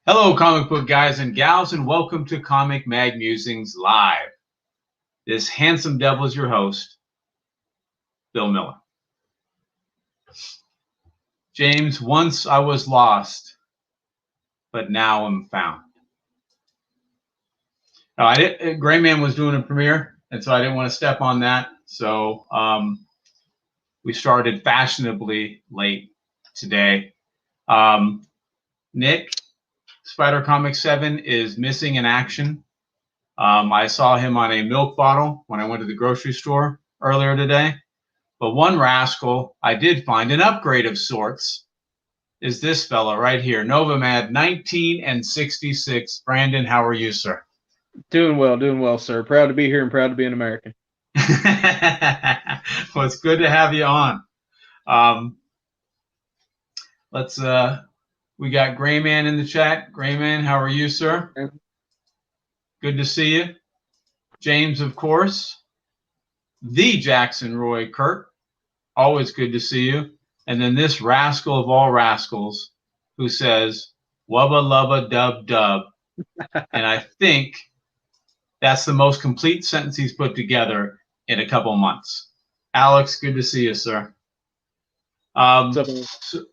Hello, comic book guys and gals, and welcome to Comic Mag Musings Live. This handsome devil is your host, Bill Miller. James, once I was lost, but now I'm found. Now, Gray Man was doing a premiere, and so I didn't want to step on that. So we started fashionably late today. Nick, Spidercomics 7 is missing in action. I saw him on a milk bottle when I went to the grocery store earlier today. But one rascal I did find, an upgrade of sorts, is this fella right here, NovaMadd 19 and 66. Brandon, how are you, sir? Doing well, sir. Proud to be here and proud to be an American. Well, it's good to have you on. We got Gray Man in the chat. Gray Man, how are you, sir? Good to see you. James, of course. The Jackson Roy Kirk. Always good to see you. And then this rascal of all rascals who says, wubba lubba dub dub. And I think that's the most complete sentence he's put together in a couple months. Alex, good to see you, sir.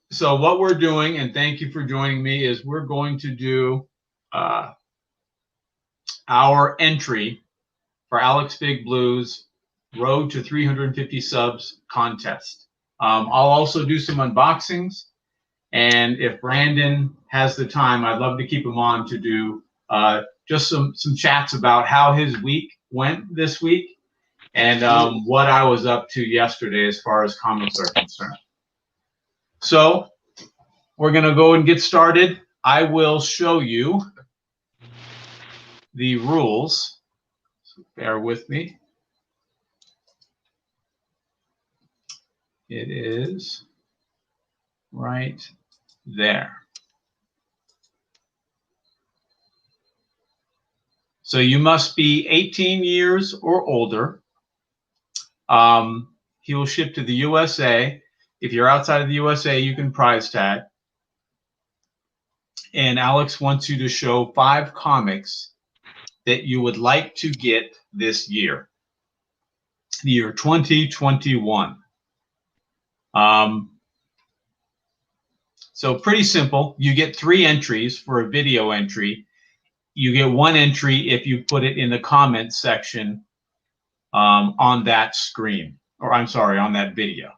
So what we're doing, and thank you for joining me, is we're going to do our entry for Alex Big Blue's Road to 350 Subs contest. I'll also do some unboxings, and if Brandon has the time, I'd love to keep him on to do just some chats about how his week went this week and what I was up to yesterday as far as comics are concerned. So we're going to go and get started. I will show you the rules. So bear with me. It is right there. So you must be 18 years or older. He will ship to the USA. If you're outside of the USA, you can prize tag. And Alex wants you to show 5 comics that you would like to get this year, the year 2021. So pretty simple. You get 3 entries for a video entry. You get 1 entry if you put it in the comments section on that screen, or I'm sorry, on that video.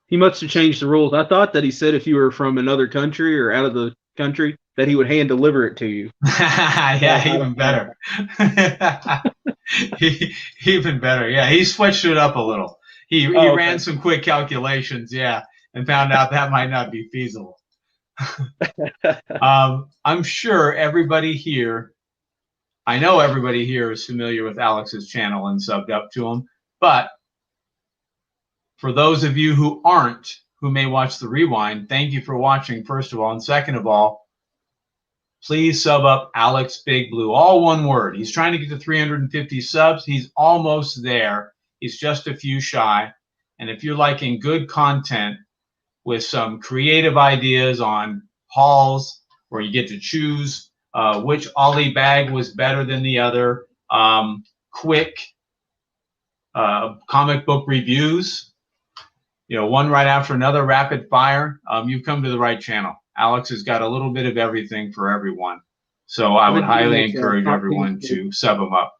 He must have changed the rules. I thought that he said if you were from another country or out of the country, that he would hand deliver it to you. Yeah, even better. Even better. Yeah, he switched it up a little. He ran some quick calculations, yeah, and found out that might not be feasible. I'm sure everybody here, I know everybody here is familiar with Alex's channel and subbed up to him, but for those of you who aren't, who may watch the rewind, thank you for watching, first of all, and second of all, please sub up Alex Big Blue, all one word. He's trying to get to 350 subs. He's almost there. He's just a few shy. And if you're liking good content with some creative ideas on hauls where you get to choose which Ollie bag was better than the other, quick comic book reviews, you know, one right after another, rapid fire, you've come to the right channel. Alex has got a little bit of everything for everyone. So I would highly encourage everyone to sub him up.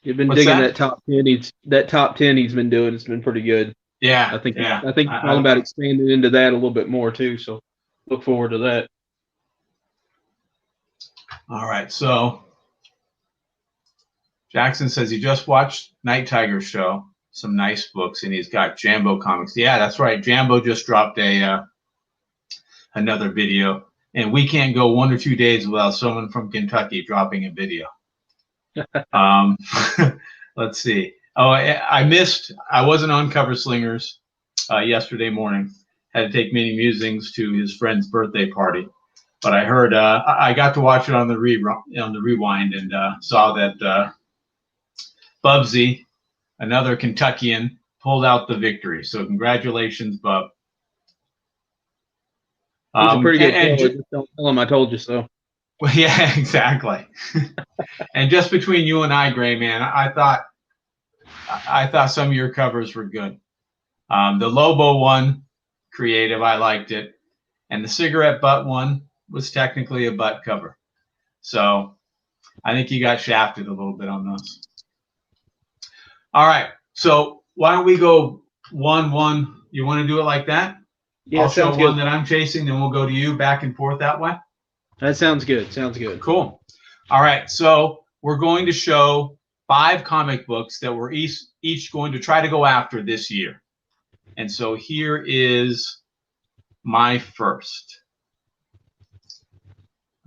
You've been digging that top 10. That top 10 he's been doing. It's been pretty good. Yeah. I think he's talking about expanding into that a little bit more too. So look forward to that. All right. So Jackson says he just watched Night Tiger show. Some nice books, and he's got Jambo comics. Yeah, that's right. Jambo just dropped another video, and we can't go 1 or 2 days without someone from Kentucky dropping a video. Let's see. Oh, I wasn't on Cover Slingers yesterday morning. Had to take Mini Musings to his friend's birthday party, but I heard I got to watch it on the rewind and saw that Bubsy, another Kentuckian, pulled out the victory. So congratulations, Bub. He's a pretty good and seller. Just don't tell him I told you so. well, yeah, exactly. And just between you and I, Gray Man, I thought some of your covers were good. The Lobo one, creative, I liked it, and the cigarette butt one was technically a butt cover. So I think you got shafted a little bit on those. All right, so why don't we go 1-1? You want to do it like that? Yeah, I'll show sounds one good. that I'm chasing, then we'll go to you back and forth that way. That sounds good. Sounds good. Cool. All right, so we're going to show 5 comic books that we're each going to try to go after this year. And so here is my first.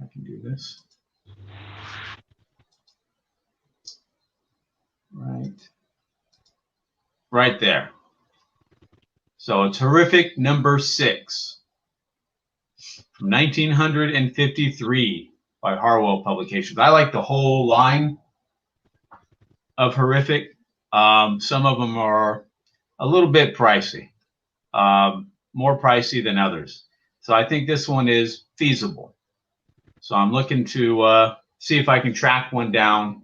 I can do this. Right there. So it's Horrific number 6 from 1953 by Harwell Publications. I like the whole line of Horrific. Some of them are a little bit pricey, more pricey than others. So I think this one is feasible. So I'm looking to see if I can track one down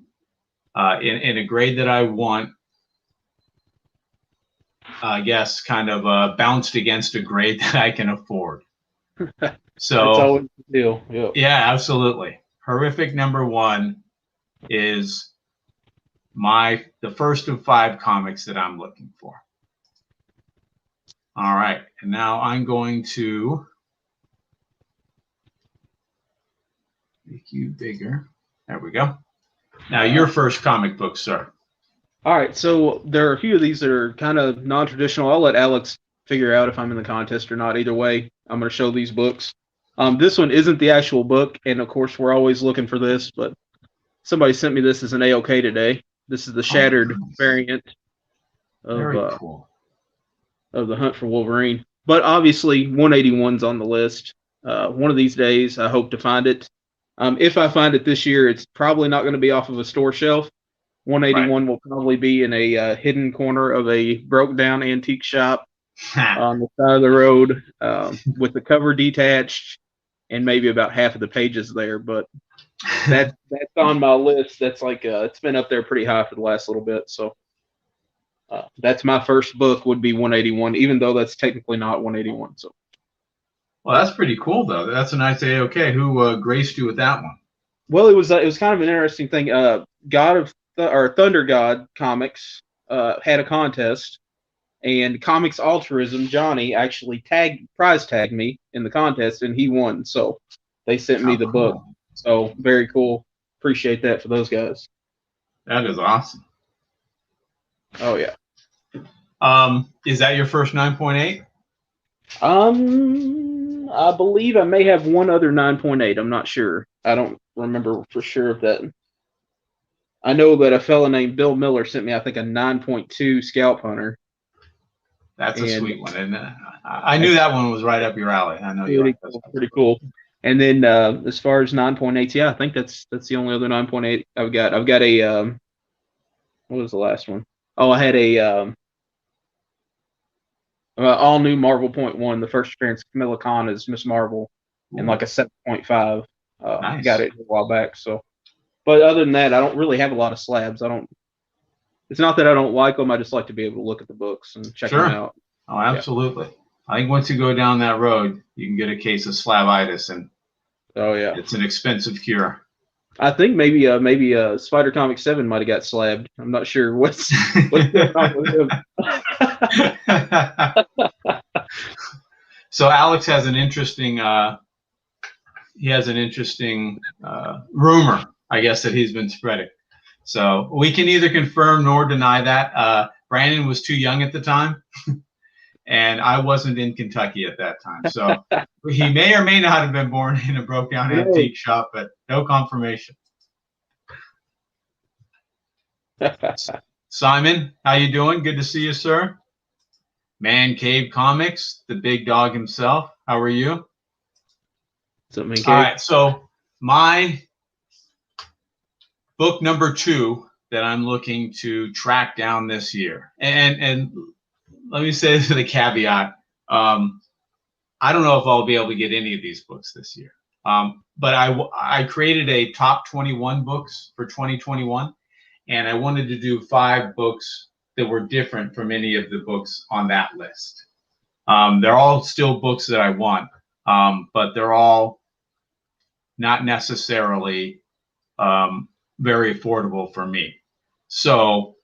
in a grade that I want. I guess kind of bounced against a grade that I can afford. So that's always the deal. Yep. Yeah, absolutely. Horrific number 1 is the first of 5 comics that I'm looking for. All right, and now I'm going to make you bigger. There we go. Now your first comic book, sir. All right, so there are a few of these that are kind of non-traditional. I'll let Alex figure out if I'm in the contest or not. Either way, I'm going to show these books. This one isn't the actual book, and of course, we're always looking for this, but somebody sent me this as an AOK today. This is the Shattered variant of, cool. Of The Hunt for Wolverine. But obviously, 181's on the list. One of these days, I hope to find it. If I find it this year, it's probably not going to be off of a store shelf. 181 will probably be in a hidden corner of a broke-down antique shop on the side of the road with the cover detached and maybe about half of the pages there. But that's on my list. That's like it's been up there pretty high for the last little bit. So that's my first book would be 181, even though that's technically not 181. So. Well, that's pretty cool, though. That's a nice AOK. Who graced you with that one? Well, it was kind of an interesting thing. Thunder God Comics had a contest, and Comics Altruism Johnny actually prize tagged me in the contest, and he won. So they sent me the book. So very cool. Appreciate that for those guys. That is awesome. Oh yeah. Is that your first 9.8? I believe I may have one other 9.8. I'm not sure. I don't remember for sure if that. I know that a fella named Bill Miller sent me, I think, a 9.2 Scalp Hunter. That's a sweet one, isn't it? I knew that one was right up your alley. I know you like this. Pretty cool. And then as far as 9.8s, yeah, I think that's the only other 9.8 I've got. I've got a what was the last one? Oh, I had a all new Marvel .1. The first appearance of Kamala Khan as Miss Marvel, in like a 7.5. Nice. Got it a while back. So, but other than that, I don't really have a lot of slabs. It's not that I don't like them. I just like to be able to look at the books and check them out. Oh, absolutely. Yeah. I think once you go down that road, you can get a case of slabitis, and it's an expensive cure. I think maybe Spidercomics 7 might have got slabbed. I'm not sure what's going on with him. So Alex has an interesting rumor, I guess, that he's been spreading. So we can neither confirm nor deny that. Brandon was too young at the time, and I wasn't in Kentucky at that time. So he may or may not have been born in a broke-down antique shop, but no confirmation. Simon, how you doing? Good to see you, sir. Man Cave Comics, the big dog himself. How are you? What's up, Man Cave? All right, so my book number 2 that I'm looking to track down this year, and let me say this with a caveat. I don't know if I'll be able to get any of these books this year. But I created a top 21 books for 2021, and I wanted to do 5 books that were different from any of the books on that list. They're all still books that I want, but they're all not necessarily very affordable for me. So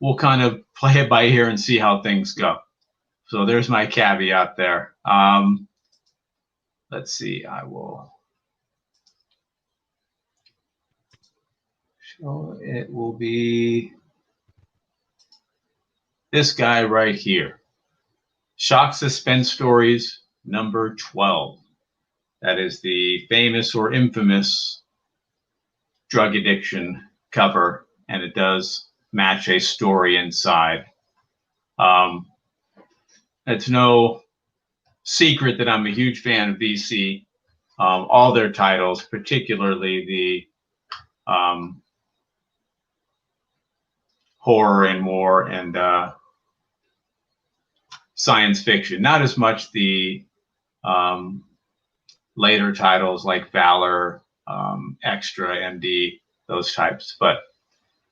we'll kind of play it by ear and see how things go. So there's my caveat there. Let's see, I will show, it will be this guy right here. Shock Suspense Stories, number 12. That is the famous or infamous drug addiction cover, and it does match a story inside. It's no secret that I'm a huge fan of VC. All their titles, particularly the horror and more and science fiction. Not as much the later titles like Valor, Extra, MD, those types,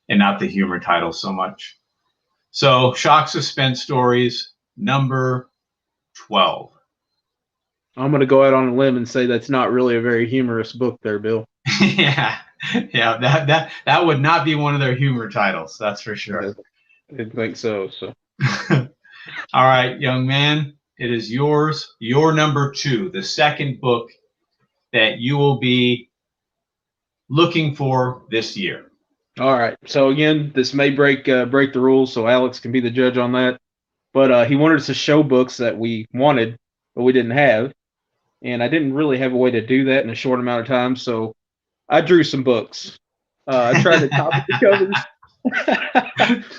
and not the humor titles so much. So Shock Suspense Stories, number 12. I'm going to go out on a limb and say that's not really a very humorous book there, Bill. Yeah, that would not be one of their humor titles, that's for sure. I didn't think so. All right, young man, it is yours. Your number 2, the second book that you will be looking for this year. All right. So again, this may break the rules, so Alex can be the judge on that. But he wanted us to show books that we wanted, but we didn't have. And I didn't really have a way to do that in a short amount of time, so I drew some books. I tried to copy the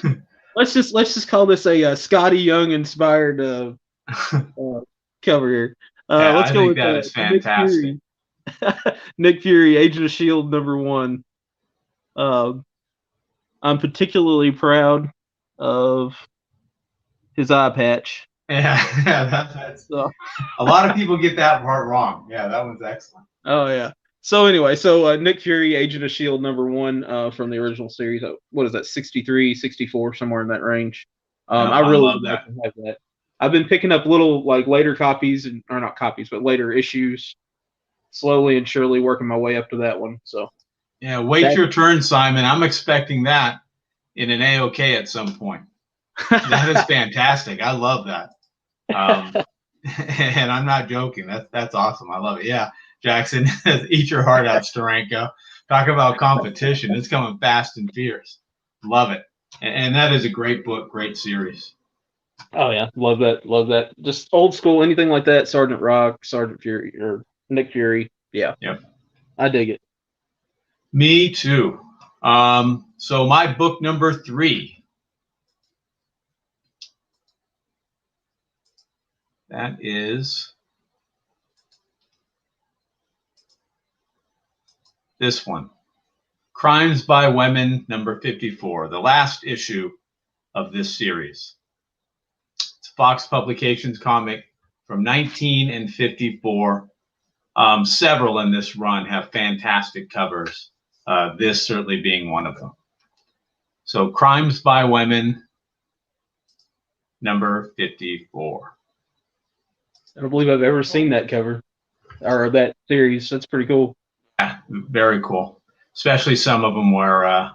covers. Let's just call this a Scotty Young inspired cover here. Let's go with that is fantastic. Nick Fury, Agent of S.H.I.E.L.D. number 1. I'm particularly proud of his eye patch. Yeah, that's a lot of people get that part wrong. Yeah, that one's excellent. Oh yeah. So anyway, Nick Fury, Agent of S.H.I.E.L.D. number 1 from the original series. What is that? 63, 64, somewhere in that range. I really love that. I've been picking up little later copies or not copies, but later issues, slowly and surely working my way up to that one. So yeah, wait your turn, Simon. I'm expecting that in an AOK at some point. That is fantastic. I love that. And I'm not joking. That's awesome. I love it. Yeah, Jackson, eat your heart out, Steranko. Talk about competition. It's coming fast and fierce. Love it. And that is a great book, great series. Oh yeah, love that. Just old school, anything like that. Sergeant Rock, Sergeant Fury, or Nick Fury. Yeah. Yep. I dig it. Me too. So my book number 3. That is this one, Crimes by Women, number 54, the last issue of this series. It's a Fox Publications comic from 1954. Several in this run have fantastic covers, this certainly being one of them. So Crimes by Women, number 54. I don't believe I've ever seen that cover or that series. That's pretty cool. Yeah, very cool. Especially some of them where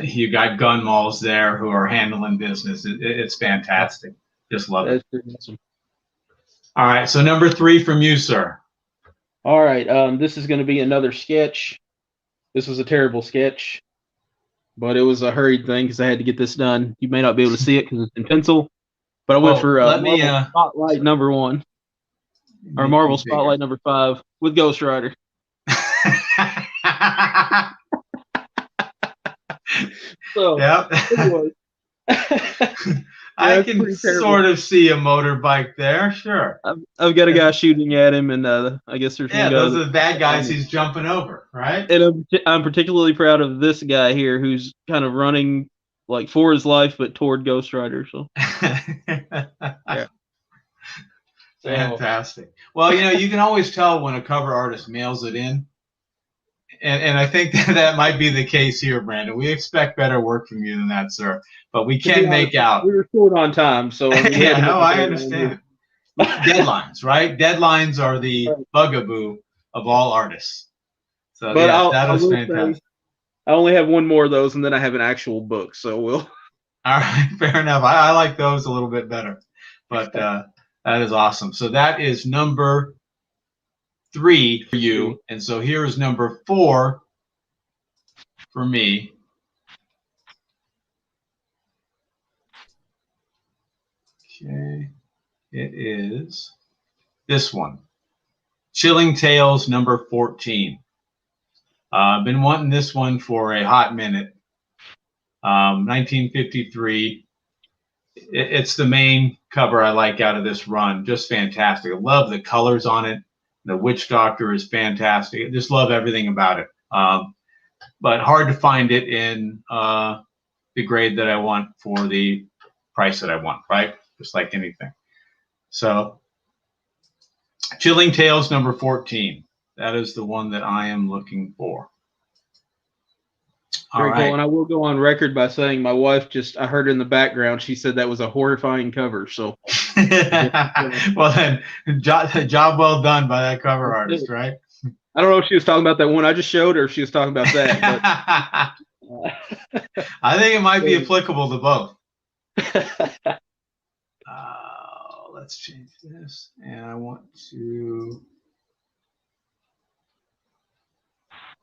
you got gun malls there who are handling business. It's fantastic. Just love it. That's pretty awesome. All right, so number 3 from you, sir. All right, this is going to be another sketch. This was a terrible sketch, but it was a hurried thing because I had to get this done. You may not be able to see it because it's in pencil. But I went for Marvel Spotlight number 1, or Marvel Spotlight number 5 with Ghost Rider. So, yep. Anyway. I can sort of see a motorbike there, sure. I've got a guy shooting at him, and I guess there's one those are the bad guys he's jumping over, right? And I'm particularly proud of this guy here who's kind of running for his life, but toward Ghost Rider. So, yeah. Fantastic. Well, you can always tell when a cover artist mails it in. And I think that might be the case here, Brandon. We expect better work from you than that, sir. But we can make out. We were short on time, so I mean, yeah, no, I understand. Deadlines, right? Deadlines are the bugaboo of all artists. So but yes, that is fantastic. I only have one more of those, and then I have an actual book. So we'll. All right, fair enough. I like those a little bit better, but that is awesome. So that is number 3 for you, and so here is number 4 for me. Okay, it is this one, Chilling Tales number 14. I've been wanting this one for a hot minute. 1953. It's the main cover I like out of this run. Just fantastic. I love the colors on it. The Witch Doctor is fantastic. I just love everything about it. But hard to find it in the grade that I want for the price that I want, right? Just like anything. So, Chilling Tales number 14. That is the one that I am looking for. Very cool. And I will go on record by saying my wife I heard in the background, she said that was a horrifying cover. So, well then, job well done by that cover artist, right? I don't know if she was talking about that one I just showed, or if she was talking about that. But, I think it might be applicable to both. Let's change this, and I want to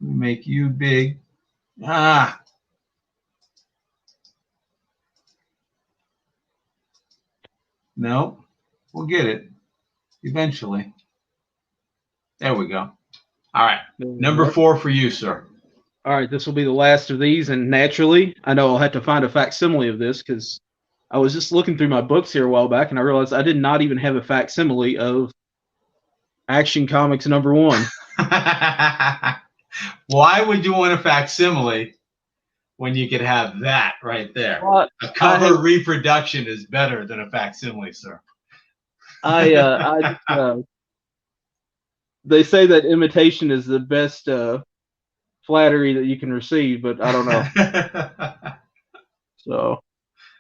make you big. No, we'll get it eventually. There we go. All right, number 4 for you, sir. All right, this will be the last of these, and naturally, I know I'll have to find a facsimile of this because I was just looking through my books here a while back, and I realized I did not even have a facsimile of Action Comics number 1. Why would you want a facsimile when you could have that right there? A cover reproduction is better than a facsimile, sir. They say that imitation is the best flattery that you can receive, but I don't know. So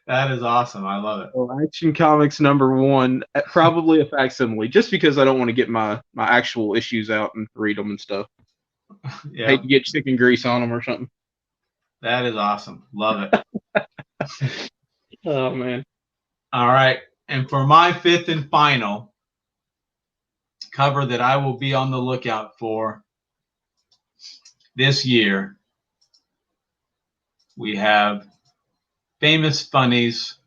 that is awesome. I love it. So Action Comics number 1, probably a facsimile, just because I don't want to get my actual issues out and read them and stuff. Yeah. Hate to get chicken grease on them or something. That is awesome. Love it. Oh, man. All right. And for my 5th and final cover that I will be on the lookout for this year, we have Famous Funnies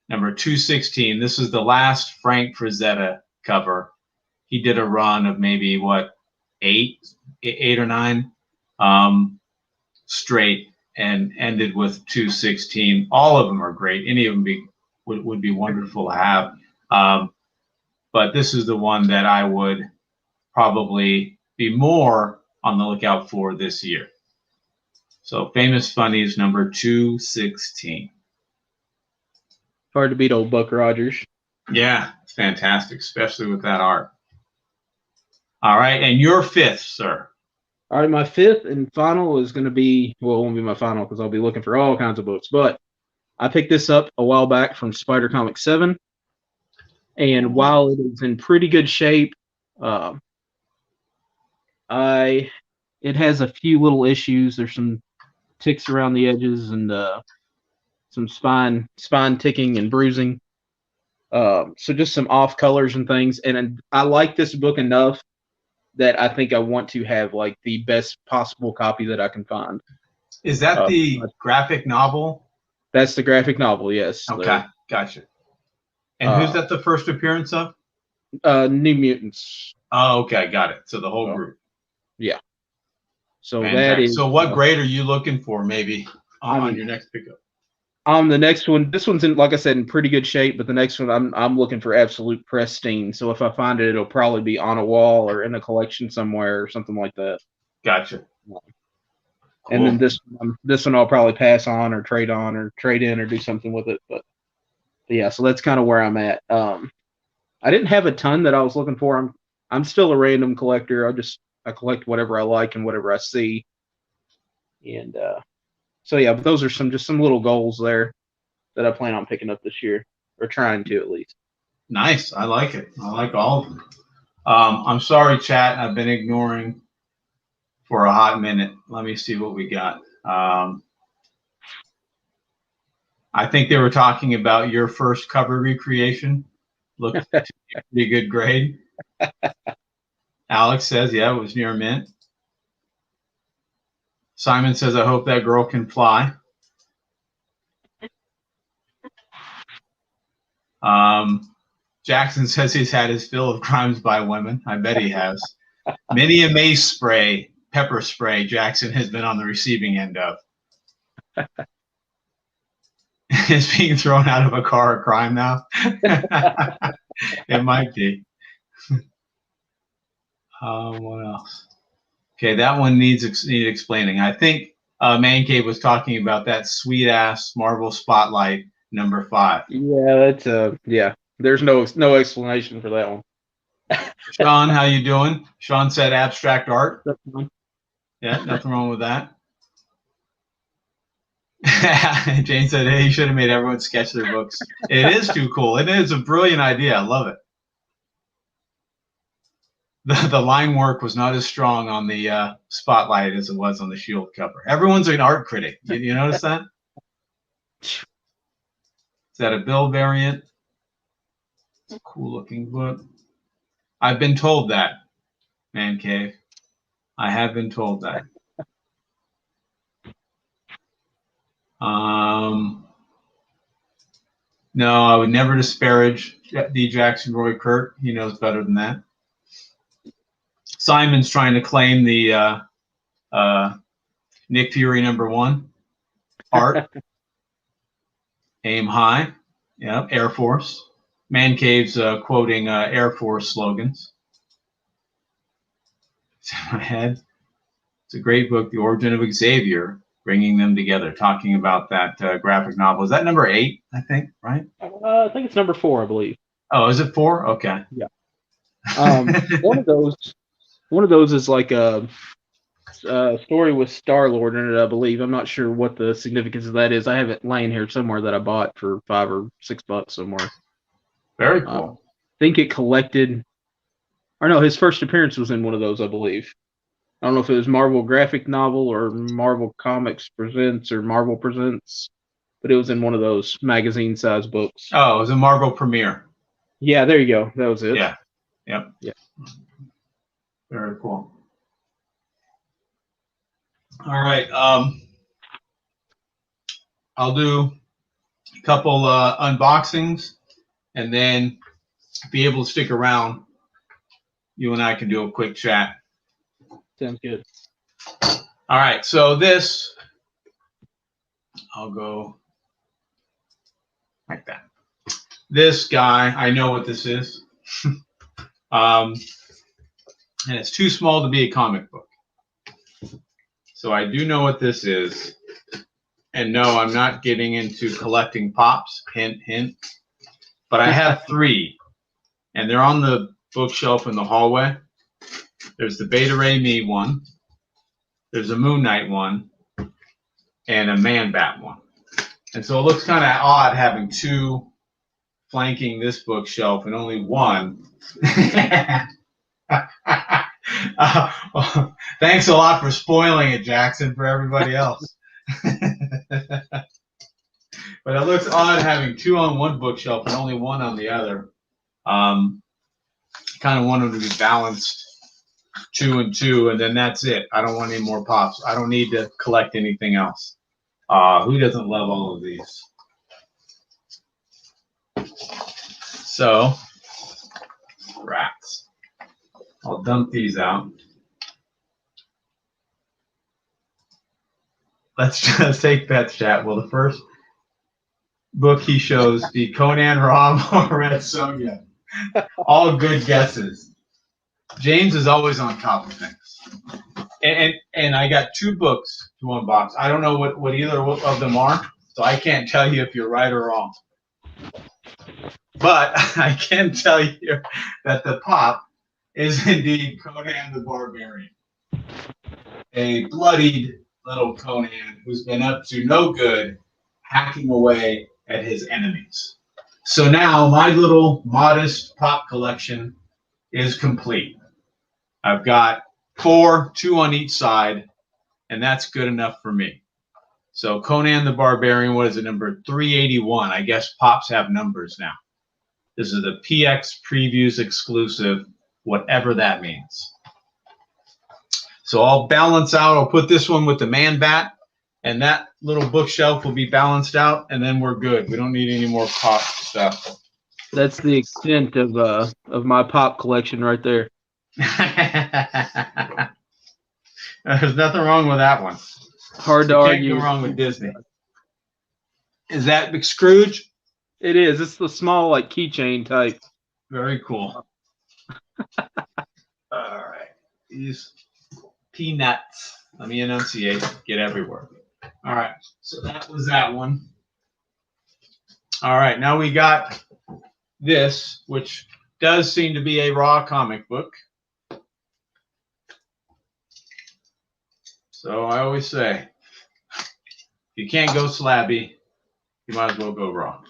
number 216. This is the last Frank Frazetta cover. He did a run of maybe, 8 or 9 straight, and ended with 216. All of them are great. Any of them would be wonderful to have. But this is the one that I would probably be more on the lookout for this year. So Famous Funnies number 216. Hard to beat old Buck Rogers. Yeah, it's fantastic, especially with that art. All right, and your 5th, sir. All right, my 5th and final is going to be, well, it won't be my final because I'll be looking for all kinds of books, but I picked this up a while back from Spidercomics 7, and while it is in pretty good shape, it has a few little issues. There's some ticks around the edges and some spine ticking and bruising. So just some off colors and things. And I like this book enough that I think I want to have like the best possible copy that I can find. Is that the graphic novel? That's the graphic novel, yes. Okay, gotcha. And who's that the first appearance of? New Mutants. Oh, okay, got it. So the whole group. Yeah. So Fantastic. that is. So what grade are you looking for, maybe on your next pickup? The next one, this one's in, like I said, in pretty good shape, but the next one I'm looking for absolute pristine. So if I find it, it'll probably be on a wall or in a collection somewhere or something like that. Gotcha. Cool. And then this one I'll probably pass on or trade in or do something with it. But yeah, so that's kind of where I'm at. I I didn't have a ton that I was looking for. I'm still a random collector. I collect whatever I like and whatever I see. And so yeah, but those are just some little goals there that I plan on picking up this year, or trying to at least. Nice. I like it. I like all of them. I'm sorry, chat. I've been ignoring for a hot minute. Let me see what we got. I think they were talking about your first cover recreation. Looked to be a pretty good grade. Alex says, yeah, it was near mint. Simon says, I hope that girl can fly. Jackson says he's had his fill of crimes by women. I bet he has. Many a mace spray, pepper spray, Jackson has been on the receiving end of. Is being thrown out of a car a crime now? It might be. What else? Okay, that one needs explaining. I think Man Cave was talking about that sweet ass Marvel Spotlight number 5. Yeah, that's yeah. There's no explanation for that one. Sean, how you doing? Sean said abstract art. Yeah, nothing wrong with that. Jane said, hey, you should have made everyone sketch their books. It is too cool. It is a brilliant idea. I love it. The line work was not as strong on the Spotlight as it was on the Shield cover. Everyone's an art critic. You notice that? Is that a Bill variant? It's a cool looking book. I've been told that, Man Cave. I have been told that. No, I would never disparage D. Jackson Roy Kurt. He knows better than that. Simon's trying to claim the Nick Fury #1 art. Aim high. Yeah, Air Force. Man Cave's quoting Air Force slogans. It's in my head. It's a great book, The Origin of Xavier, bringing them together, talking about that graphic novel. Is that number 8, I think, right? I think it's number 4, I believe. Oh, is it 4? Okay. Yeah. One of those is like a story with Star-Lord in it, I believe. I'm not sure what the significance of that is. I have it laying here somewhere that I bought for $5 or $6 somewhere. Very cool. I think it collected, or no, his first appearance was in one of those, I believe. I don't know if it was Marvel Graphic Novel or Marvel Comics Presents or Marvel Presents, but it was in one of those magazine-sized books. Oh, it was a Marvel premiere. Yeah, there you go. That was it. Yeah. Yep. Yeah. Very cool. All right. I'll do a couple unboxings, and then be able to stick around. You and I can do a quick chat. Sounds good. All right. So this, I'll go like that. This guy, I know what this is. And it's too small to be a comic book. So I do know what this is. And no, I'm not getting into collecting pops. Hint, hint. But I have 3. And they're on the bookshelf in the hallway. There's the Beta Ray Me one. There's a Moon Knight one. And a Man Bat one. And so it looks kind of odd having 2 flanking this bookshelf and only 1. Well, thanks a lot for spoiling it, Jackson, for everybody else. But it looks odd having 2 on one bookshelf and only 1 on the other. Kind of want them to be balanced, 2 and 2, and then that's it. I don't want any more pops. I don't need to collect anything else. Who doesn't love all of these? So, rats. I'll dump these out. Let's just take bets, chat. Will the first book he shows be Conan Rom or Red Sonja? All good guesses. James is always on top of things. And I got 2 books to unbox. I don't know what either of them are, so I can't tell you if you're right or wrong. But I can tell you that the pop is indeed Conan the Barbarian, a bloodied little Conan who's been up to no good, hacking away at his enemies. So now my little modest pop collection is complete. I've got 4, 2 on each side, and that's good enough for me. So Conan the Barbarian, what is it, number 381? I guess pops have numbers now. This is a PX Previews exclusive, whatever that means. So I'll balance out. I'll put this one with the Man Bat, and that little bookshelf will be balanced out, and then we're good. We don't need any more pop stuff. That's the extent of my pop collection right there. There's nothing wrong with that one. Hard to argue. Can't go wrong with Disney. Is that Big Scrooge? It is. It's the small, like, keychain type. Very cool. All right. These peanuts. Let me enunciate. Get everywhere. All right. So that was that one. All right. Now we got this, which does seem to be a raw comic book. So I always say, if you can't go slabby, you might as well go raw.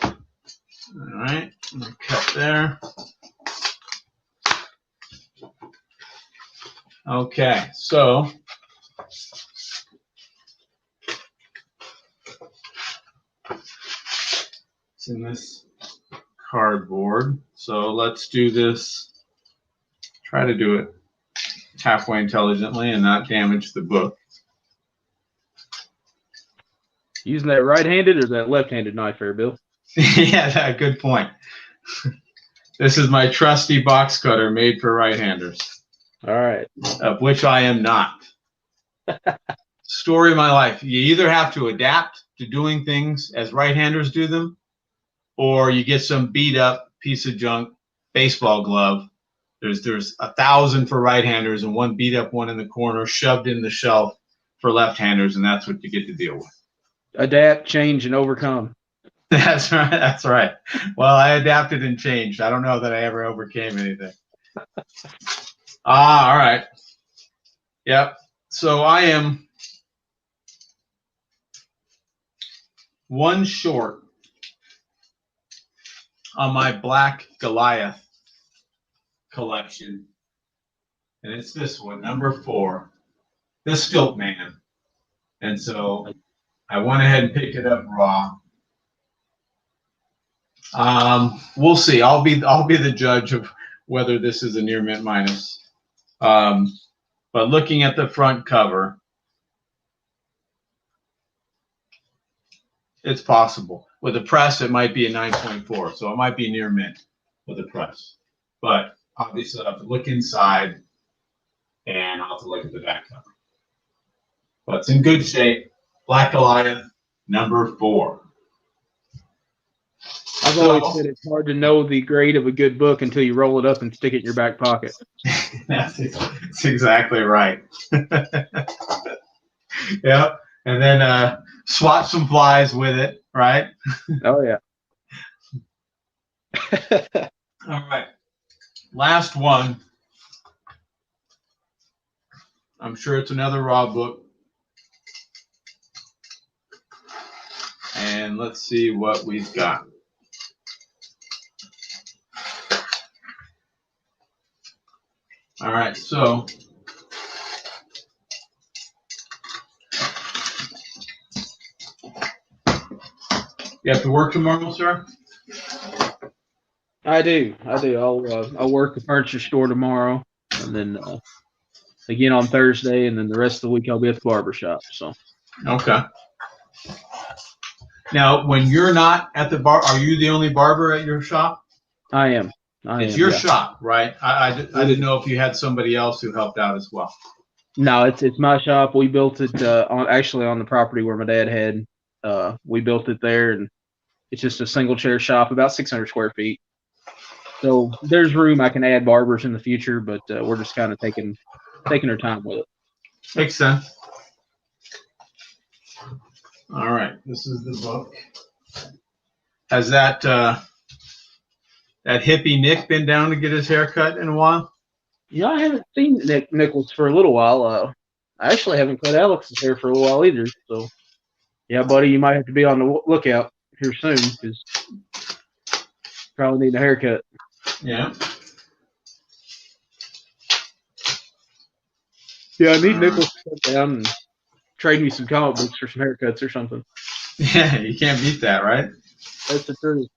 All right, I'm gonna cut there. Okay, so it's in this cardboard. So let's do this. Try to do it halfway intelligently and not damage the book. Using that right-handed or that left-handed knife there, Bill? Yeah, good point. This is my trusty box cutter made for right-handers. All right. Of which I am not. Story of my life. You either have to adapt to doing things as right-handers do them, or you get some beat-up piece of junk baseball glove. There's 1,000 for right-handers and one beat-up one in the corner shoved in the shelf for left-handers, and that's what you get to deal with. Adapt, change, and overcome. That's right. That's right. Well, I adapted and changed. I don't know that I ever overcame anything. All right. Yep. So I am one short on my Black Goliath collection, and it's this one, number 4, the Stilt Man. And so I went ahead and picked it up raw. We'll see. I'll be the judge of whether this is a near mint minus. But looking at the front cover, it's possible. With the press, it might be a 9.4, so it might be near mint with the press. But obviously, I'll have to look inside, and I'll have to look at the back cover. But it's in good shape. Black Goliath, number 4. I've always said it's hard to know the grade of a good book until you roll it up and stick it in your back pocket. That's exactly right. Yep. And then swat some flies with it, right? Oh, yeah. All right. Last one. I'm sure it's another raw book. And let's see what we've got. All right, so you have to work tomorrow, sir? I do. I'll work the furniture store tomorrow, and then again on Thursday, and then the rest of the week I'll be at the barber shop. So. Okay. Now, when you're not at the bar, are you the only barber at your shop? I am. It's your shop, right? I didn't know if you had somebody else who helped out as well. No, it's my shop. We built it on the property where my dad had. We built it there, and it's just a single chair shop, about 600 square feet. So there's room. I can add barbers in the future, but we're just kind of taking our time with it. Makes sense. All right, this is the book. Has that that hippie Nick been down to get his hair cut in a while? Yeah, I haven't seen Nick Nichols for a little while. I actually haven't cut Alex's hair for a little while either. So, yeah, buddy, you might have to be on the lookout here soon because probably need a haircut. Yeah. Yeah, I need Nichols to come down and trade me some comic books for some haircuts or something. Yeah, you can't beat that, right? That's the truth.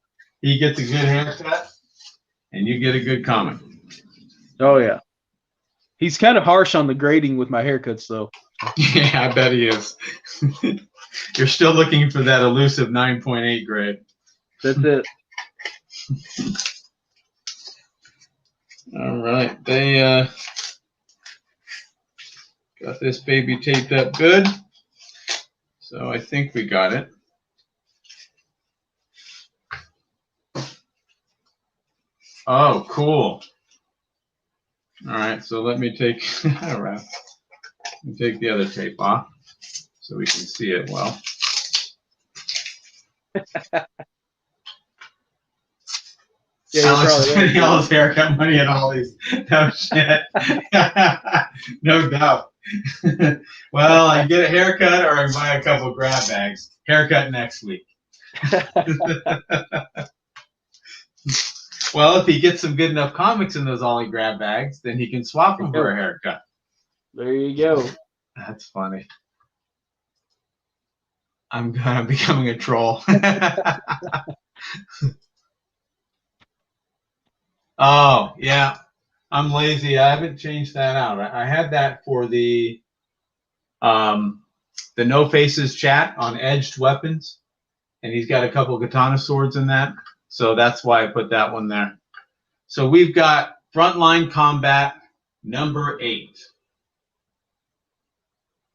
He gets a good haircut, and you get a good comic. Oh, yeah. He's kind of harsh on the grading with my haircuts, though. Yeah, I bet he is. You're still looking for that elusive 9.8 grade. That's it. All right, they got this baby taped up good. So I think we got it. Oh, cool. All right, so let me take all right. Let me take the other tape off so we can see it well. Yeah, Alex spending all his haircut money on all these. No shit. No doubt. Well, I get a haircut or I buy a couple grab bags. Haircut next week. Well, if he gets some good enough comics in those Ollie grab bags, then he can swap them for a haircut. There you go. That's funny. I'm becoming a troll. Oh, yeah. I'm lazy. I haven't changed that out. I had that for the No Faces chat on edged weapons, and he's got a couple katana swords in that. So that's why I put that one there. So we've got Frontline Combat number 8.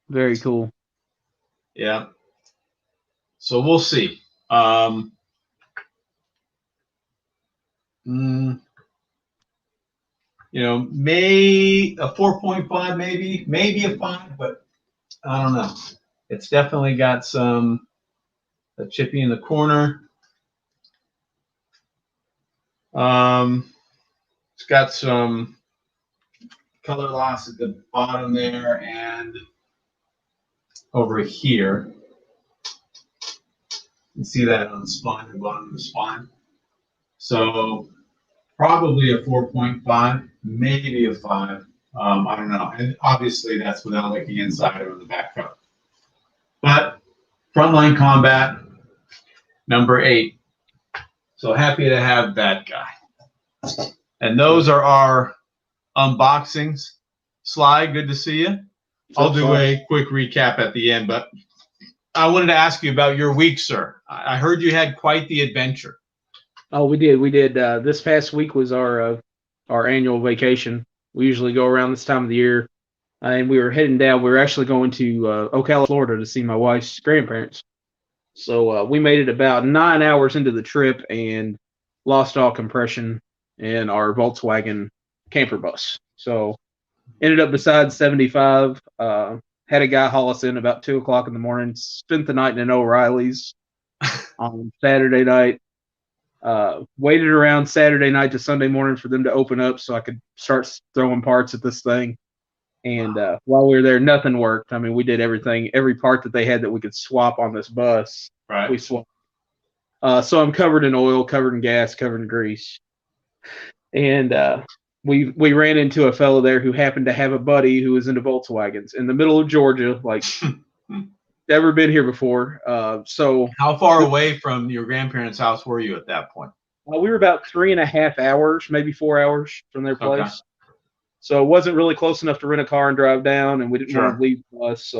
Very cool. Yeah. So we'll see. You know, a 4.5, maybe a 5, but I don't know. It's definitely got a chippy in the corner. It's got some color loss at the bottom there and over here. You can see that on the spine, the bottom of the spine. So probably a 4.5, maybe a 5. I don't know. And obviously that's without looking inside or the back cover. But Frontline Combat number 8. So happy to have that guy. And those are our unboxings. Sly, good to see you. I'll do a quick recap at the end, but I wanted to ask you about your week, sir. I heard you had quite the adventure. Oh, we did. We did. This past week was our annual vacation. We usually go around this time of the year, and we were heading down. We were actually going to Ocala, Florida, to see my wife's grandparents. So we made it about 9 hours into the trip and lost all compression in our Volkswagen camper bus. So ended up beside 75. Had a guy haul us in about 2 o'clock in the morning. Spent the night in an O'Reilly's on Saturday night. Waited around Saturday night to Sunday morning for them to open up so I could start throwing parts at this thing. And while we were there, nothing worked. I mean, we did everything, every part that they had that we could swap on this bus. Right. We swapped. So I'm covered in oil, covered in gas, covered in grease. And we ran into a fellow there who happened to have a buddy who was into Volkswagens in the middle of Georgia, like never been here before. So how far away from your grandparents' house were you at that point? We were about 3.5 hours, maybe 4 hours from their place. Okay. So it wasn't really close enough to rent a car and drive down, and we didn't want to leave the bus.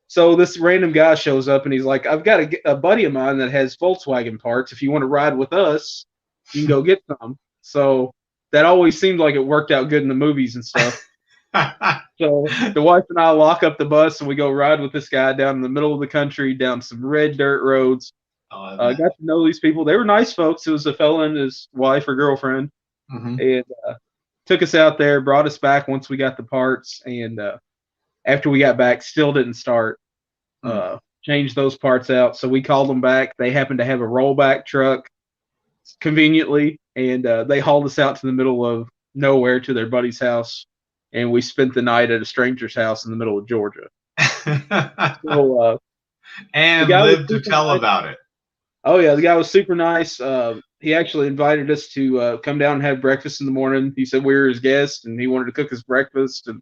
So this random guy shows up, and he's like, I've got a buddy of mine that has Volkswagen parts. If you want to ride with us, you can go get some. So that always seemed like it worked out good in the movies and stuff. So the wife and I lock up the bus, and we go ride with this guy down in the middle of the country, down some red dirt roads. Got to know these people. They were nice folks. It was a fella and his wife or girlfriend. Mm-hmm. And took us out there, brought us back once we got the parts, and after we got back, still didn't start. change those parts out. So we called them back. They happened to have a rollback truck conveniently, and they hauled us out to the middle of nowhere to their buddy's house, and we spent the night at a stranger's house in the middle of Georgia. So, and lived to tell about it. Oh yeah, the guy was super nice. He actually invited us to come down and have breakfast in the morning. He said we were his guests, and he wanted to cook us breakfast, and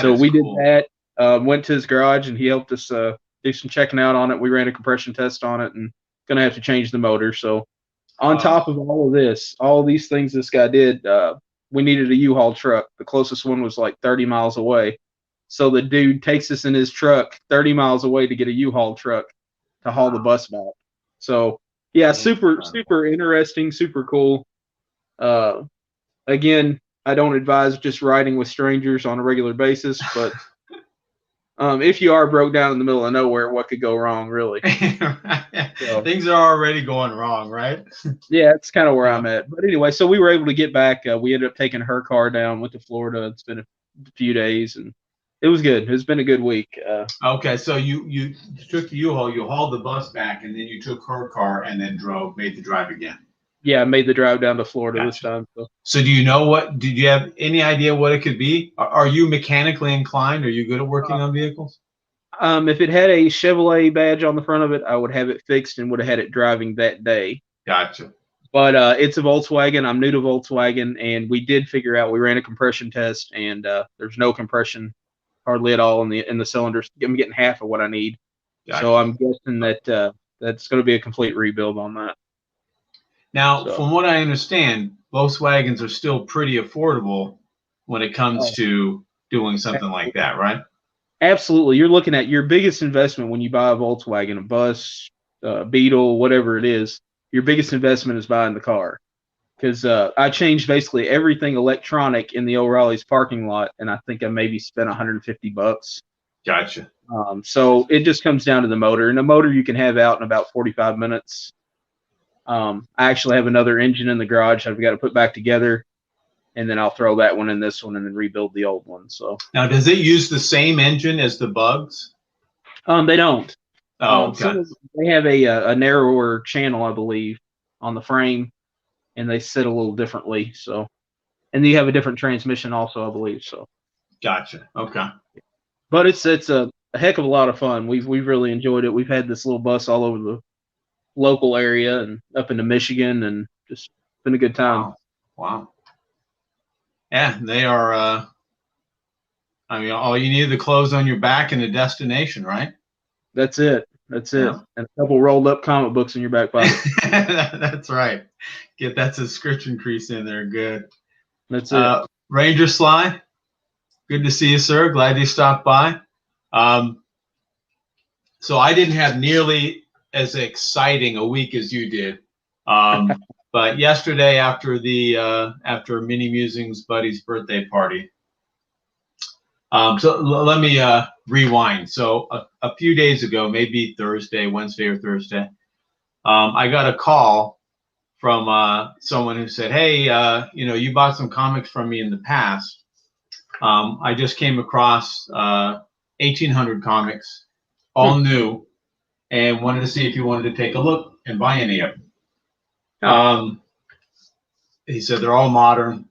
so we did that. Went to his garage, and he helped us do some checking out on it. We ran a compression test on it, and gonna have to change the motor. So, on top of all of this, all these things this guy did, we needed a U-Haul truck. The closest one was like 30 miles away. So the dude takes us in his truck 30 miles away to get a U-Haul truck to haul the bus back. So yeah, super interesting, super cool. Again, I don't advise just riding with strangers on a regular basis, but if you are broke down in the middle of nowhere, what could go wrong, really? So, things are already going wrong, right? Yeah, it's kind of where I'm at. But anyway, so we were able to get back. We ended up taking her car down, went to Florida. It's been a few days, and it was good. It's been a good week. Okay, so you took the U-Haul, you hauled the bus back, and then you took her car and then made the drive again. Yeah, I made the drive down to Florida this time. So do you know did you have any idea what it could be? Are you mechanically inclined? Are you good at working on vehicles? If it had a Chevrolet badge on the front of it, I would have it fixed and would have had it driving that day. Gotcha. But it's a Volkswagen. I'm new to Volkswagen, and we did figure out, we ran a compression test, and there's no compression hardly at all in the cylinders. I'm getting half of what I need. Gotcha. So I'm guessing that that's going to be a complete rebuild on that. Now, from what I understand, Volkswagens are still pretty affordable when it comes to doing something like that, right? Absolutely. You're looking at your biggest investment when you buy a Volkswagen, a bus, Beetle, whatever it is. Your biggest investment is buying the car. Because I changed basically everything electronic in the O'Reilly's parking lot, and I think I maybe spent $150. Gotcha. So it just comes down to the motor, and the motor you can have out in about 45 minutes. I actually have another engine in the garage I've got to put back together, and then I'll throw that one in this one and then rebuild the old one. So now, does it use the same engine as the Bugs? They don't. Oh, okay. They have a narrower channel, I believe, on the frame, and they sit a little differently. So, and you have a different transmission also, I believe. So, gotcha. Okay. But it's a heck of a lot of fun. We've really enjoyed it. We've had this little bus all over the local area and up into Michigan, and just been a good time. Wow. Yeah, they are. I mean, all you need are the clothes on your back and a destination, right? That's it. Yeah. And a couple rolled up comic books in your back pocket. That's right. Get that subscription crease in there. Good. That's it. Ranger Sly, good to see you, sir. Glad you stopped by. So I didn't have nearly as exciting a week as you did. But yesterday, after Mini Musings Buddy's birthday party, so let me rewind. So a few days ago, maybe Wednesday or Thursday, I got a call from someone who said, "Hey, you bought some comics from me in the past. I just came across 1,800 comics, all new, and wanted to see if you wanted to take a look and buy any of them." He said they're all modern.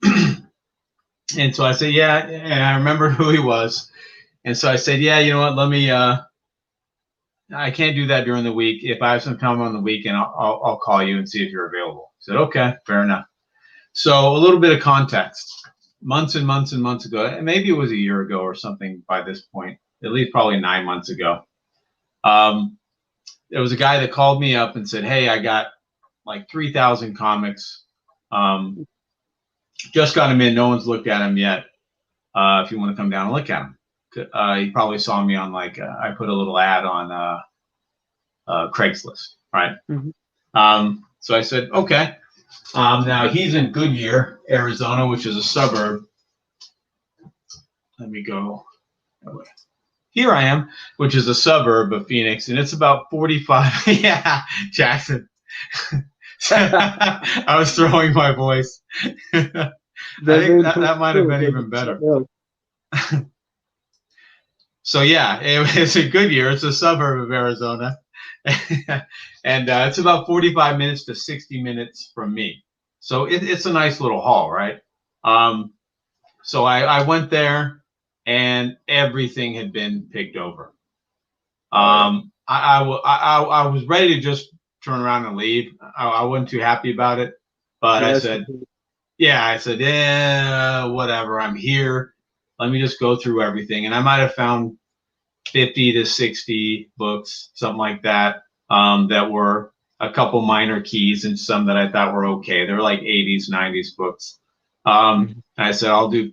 And so I said, yeah, and I remembered who he was. And so I said, yeah, you know what, let me, I can't do that during the week. If I have some time on the weekend, I'll call you and see if you're available. I said, okay, fair enough. So a little bit of context. Months and months and months ago, and maybe it was a year ago or something by this point, at least probably 9 months ago, there was a guy that called me up and said, hey, I got like 3,000 comics. Just got them in. No one's looked at them yet. If you want to come down and look at them. He probably saw me on I put a little ad on Craigslist, right? Mm-hmm. So I said, okay. Now he's in Goodyear, Arizona, which is a suburb. Let me go. Here I am, which is a suburb of Phoenix, and it's about 45. Yeah, Jackson. I was throwing my voice. I think that might have been even better. So yeah, it's a Goodyear. It's a suburb of Arizona, and it's about 45 minutes to 60 minutes from me. So it's a nice little haul, right? So I went there, and everything had been picked over. I was ready to just turn around and leave. I wasn't too happy about it, but I said, yeah, whatever. I'm here. Let me just go through everything. And I might have found 50 to 60 books, something like that, that were a couple minor keys and some that I thought were okay. They're like 80s, 90s books. I said, I'll do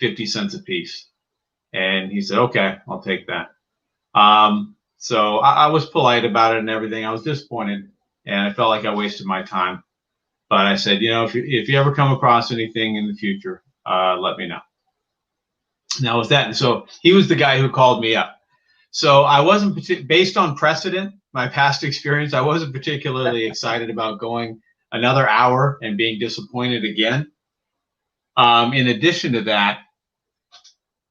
50 cents a piece. And he said, okay, I'll take that. So I was polite about it and everything. I was disappointed, and I felt like I wasted my time. But I said, if you ever come across anything in the future, let me know. Now with that, and so he was the guy who called me up. So I wasn't, based on precedent, my past experience, I wasn't particularly excited about going another hour and being disappointed again. In addition to that,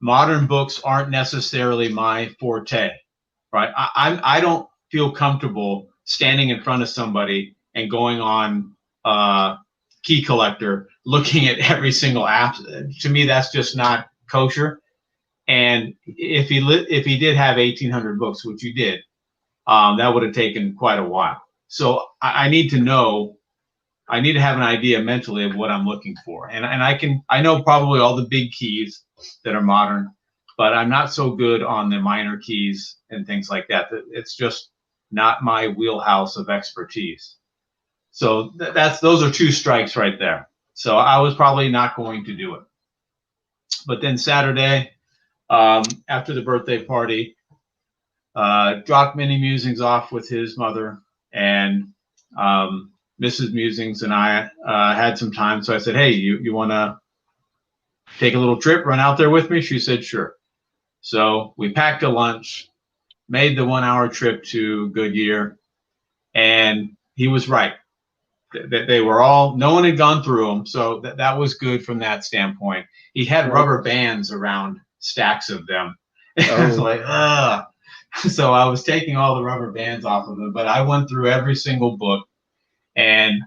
modern books aren't necessarily my forte, right? I don't feel comfortable standing in front of somebody and going on Key Collector, looking at every single app. To me, that's just not kosher. And if he did have 1,800 books, which he did, that would have taken quite a while. So I need to know. I need to have an idea mentally of what I'm looking for, and I know probably all the big keys that are modern, but I'm not so good on the minor keys and things like that. It's just not my wheelhouse of expertise. So those are two strikes right there. So I was probably not going to do it. But then Saturday, after the birthday party, dropped Mini Musings off with his mother, and Mrs. Musings and I had some time. So I said, hey, you want to take a little trip, run out there with me? She said, sure. So we packed a lunch, made the 1 hour trip to Goodyear, and he was right. They were all, no one had gone through them. So that was good from that standpoint. He had rubber bands around stacks of them. I was like, ugh. So I was taking all the rubber bands off of them, but I went through every single book, and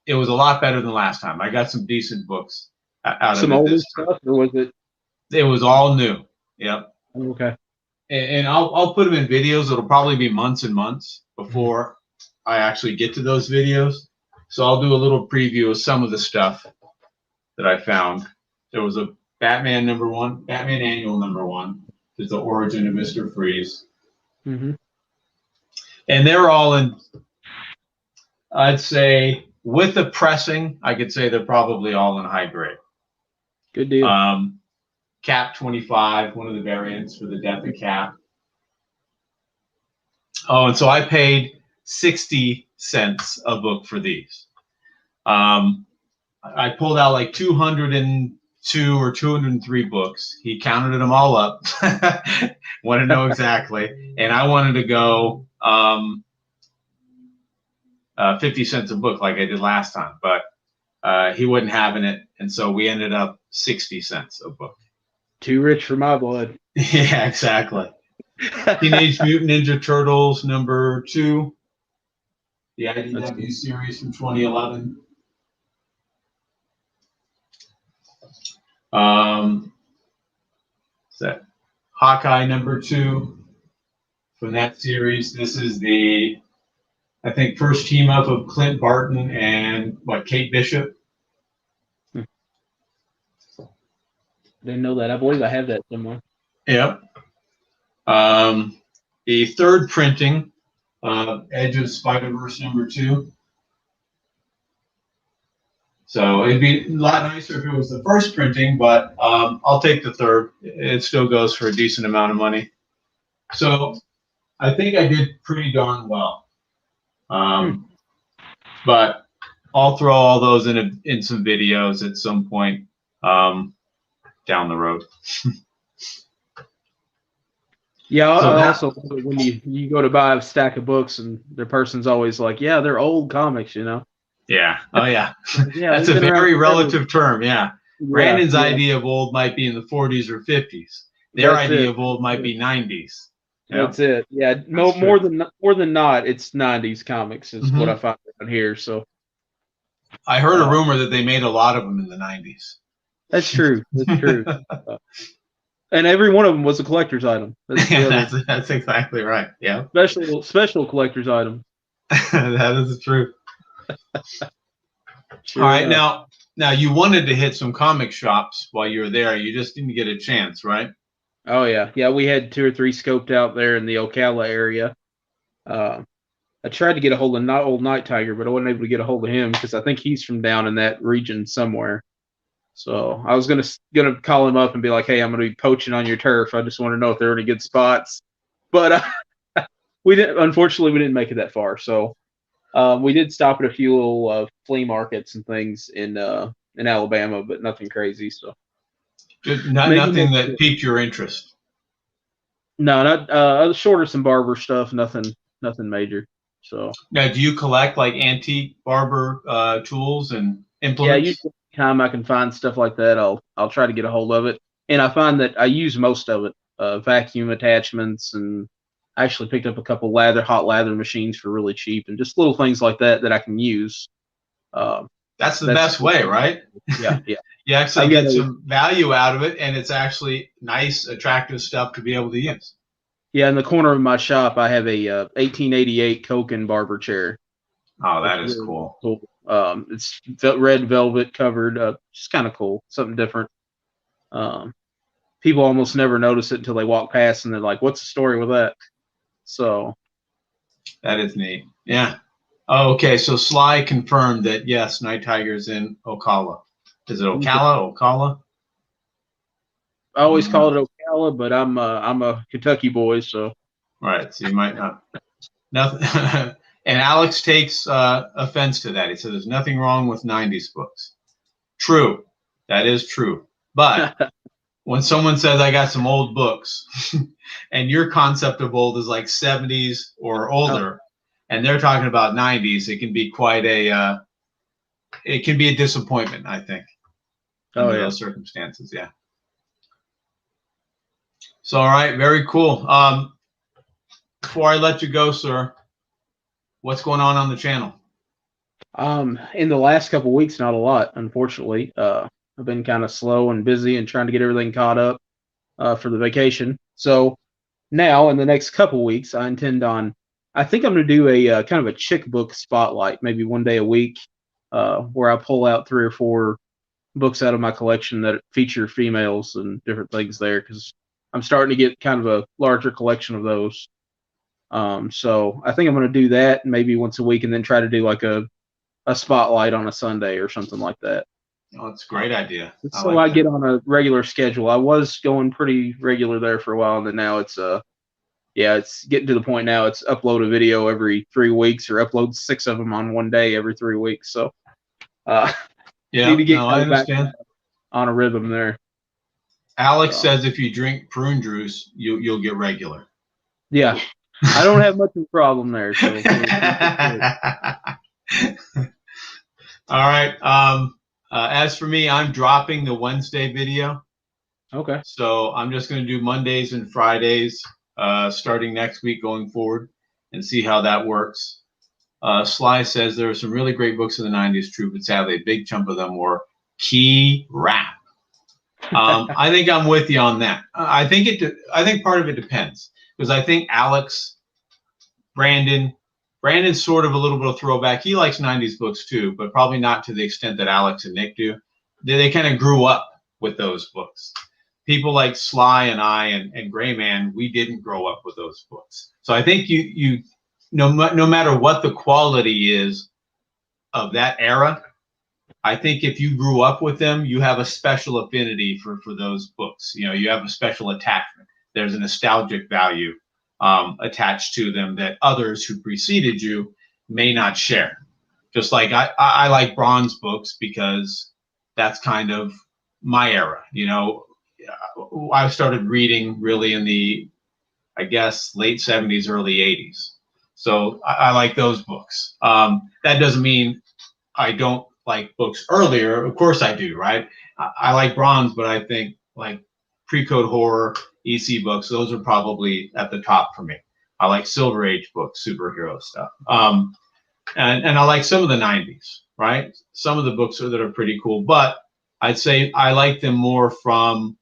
it was a lot better than last time. I got some decent books out some of it. Some old stuff, or was it? It was all new. Yep. Okay. And I'll put them in videos. It'll probably be months and months before I actually get to those videos. So I'll do a little preview of some of the stuff that I found. There was a Batman #1, Batman Annual #1. Is the origin of Mr. Freeze. Mm-hmm. And they're all in, I'd say, with the pressing, I could say they're probably all in high grade. Good deal. Cap 25, one of the variants for the Death of Cap. Oh, and so I paid 60 cents a book for these. I pulled out like 202 or 203 books. He counted them all up. Want to know exactly. And I wanted to go 50 cents a book like I did last time, but he wasn't having it. And so we ended up 60 cents a book. Too rich for my blood. Yeah, exactly. Teenage Mutant Ninja Turtles #2. The IDW series from 2011. Is that Hawkeye #2 from that series? This is the, I think, first team up of Clint Barton and Kate Bishop. Didn't know that. I believe I have that somewhere. Yep. The third printing of Edge of Spider-Verse #2. So it'd be a lot nicer if it was the first printing, but I'll take the third. It still goes for a decent amount of money. So I think I did pretty darn well. But I'll throw all those in some videos at some point down the road. Yeah, So also when you go to buy a stack of books and the person's always like, yeah, they're old comics, Yeah. Oh, yeah. Yeah, that's a very relative term. Yeah. Brandon's idea of old might be in the 40s or 50s. Their That's idea it. of old might be 90s. Yeah. That's it. Yeah, That's more than not, it's 90s comics is what I Mhm. find around here. So I heard a rumor that they made a lot of them in the 90s. that's true. That's true. And every one of them was a collector's item. That's the other That's exactly right. Yeah. special collector's item. That is the truth. Sure All right. enough. Now you wanted to hit some comic shops while you were there. You just didn't get a chance, right? Oh yeah, yeah. We had 2 or 3 scoped out there in the Ocala area. I tried to get a hold of old Night Tiger, but I wasn't able to get a hold of him because I think he's from down in that region somewhere. So I was gonna call him up and be like, "Hey, I'm gonna be poaching on your turf. I just want to know if there are any good spots." But we didn't. Unfortunately, we didn't make it that far. So we did stop at a few little flea markets and things in Alabama, but nothing crazy. So Nothing that piqued your interest. No, not shorter some barber stuff. Nothing major. So Now, do you collect like antique barber tools and yeah, implements? usually time I can find stuff like that, I'll try to get a hold of it. And I find that I use most of it. Vacuum attachments, and I actually picked up a couple hot lather machines for really cheap, and just little things like that I can use. That's the best way, right? Yeah, yeah. You actually get some value out of it, and it's actually nice, attractive stuff to be able to use. Yeah, in the corner of my shop, I have a 1888 Koken barber chair. Oh, that is really cool. It's red velvet covered. Just kind of cool, something different. People almost never notice it until they walk past, and they're like, "What's the story with that?" So that is neat. Yeah. Oh, okay. So Sly confirmed that yes, Night Tiger's in Ocala. Is it Ocala? Ocala? I always call it Ocala, but I'm a Kentucky boy, so. Right. So you might not. Nothing. And Alex takes offense to that. He says there's nothing wrong with 90s books. True. That is true. But when someone says I got some old books and your concept of old is like 70s or older, and they're talking about 90s, it can be quite it can be a disappointment, I think, under those circumstances. Yeah. So, all right. Very cool. Before I let you go, sir, what's going on the channel? In the last couple of weeks, not a lot, unfortunately. I've been kind of slow and busy and trying to get everything caught up for the vacation. So now, in the next couple of weeks, I think I'm going to do a kind of a chick book spotlight, maybe one day a week, where I pull out 3 or 4 books out of my collection that feature females and different things there, because I'm starting to get kind of a larger collection of those. So I think I'm going to do that maybe once a week, and then try to do like a spotlight on a Sunday or something like that. Oh, it's a great idea. So I get on a regular schedule. I was going pretty regular there for a while, and then now it's it's getting to the point now. It's upload a video every 3 weeks, or upload 6 of them on one day every 3 weeks. So need to get I understand. Back on a rhythm there. Alex says if you drink prune juice, you'll get regular. Yeah, I don't have much of a problem there. So. All right. As for me, I'm dropping the Wednesday video. Okay. So I'm just going to do Mondays and Fridays starting next week going forward, and see how that works. Sly says there are some really great books in the 90s, true, but sadly a big chunk of them were key rap. I think I'm with you on that. I think part of it depends, because I think Alex, Brandon's sort of a little bit of throwback. He likes 90s books too, but probably not to the extent that Alex and Nick do. They kind of grew up with those books. People like Sly and I and Gray Man, we didn't grow up with those books. So I think you no matter what the quality is of that era, I think if you grew up with them, you have a special affinity for those books. You have a special attachment. There's a nostalgic value attached to them that others who preceded you may not share. Just like I like bronze books because that's kind of my era. I started reading really in the, I guess, late 70s, early 80s. So I like those books. That doesn't mean I don't like books earlier. Of course I do, right? I like bronze, but I think like pre-code horror, EC books, those are probably at the top for me. I like Silver Age books, superhero stuff. And I like some of the 90s, right? Some of the books that are pretty cool, but I'd say I like them more from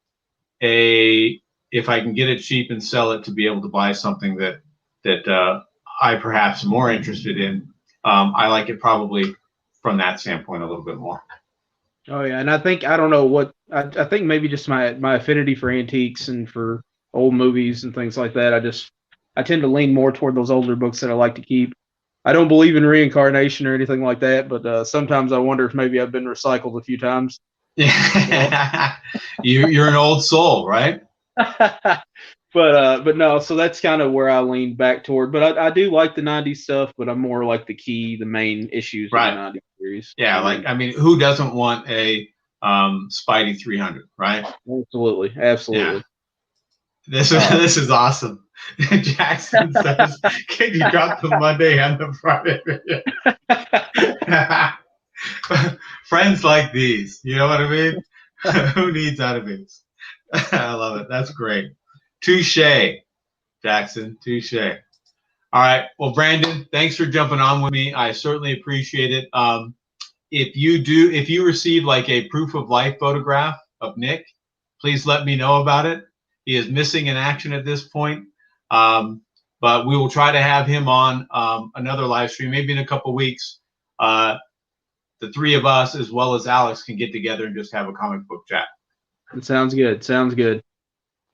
if I can get it cheap and sell it, to be able to buy something that I perhaps am more interested in. I like it probably from that standpoint a little bit more. Oh yeah, and I think I don't know what I think maybe just my affinity for antiques and for old movies and things like that. I tend to lean more toward those older books that I like to keep. I don't believe in reincarnation or anything like that, but sometimes I wonder if maybe I've been recycled a few times. Yeah, you're an old soul, right? But no, so that's kind of where I lean back toward. But I do like the '90s stuff, but I'm more like the main issues of the '90s series. Yeah, like I mean, who doesn't want a Spidey 300, right? Absolutely, absolutely. Yeah. This is awesome. Jackson says, "Can you drop the Monday and the Friday video?" Friends like these, you know what I mean? Who needs enemies? I love it. That's great. Touche, Jackson. Touche. All right. Well, Brandon, thanks for jumping on with me. I certainly appreciate it. If you receive like a proof of life photograph of Nick, please let me know about it. He is missing in action at this point. But we will try to have him on another live stream, maybe in a couple weeks. The three of us, as well as Alex, can get together and just have a comic book chat. It sounds good. Sounds good.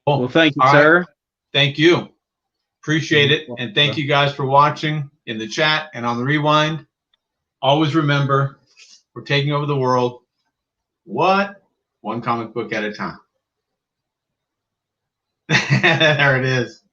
Cool. Well, thank you, all sir. Right. Thank you. Appreciate it. And thank you guys for watching in the chat and on the rewind. Always remember, we're taking over the world. What? One comic book at a time. There it is.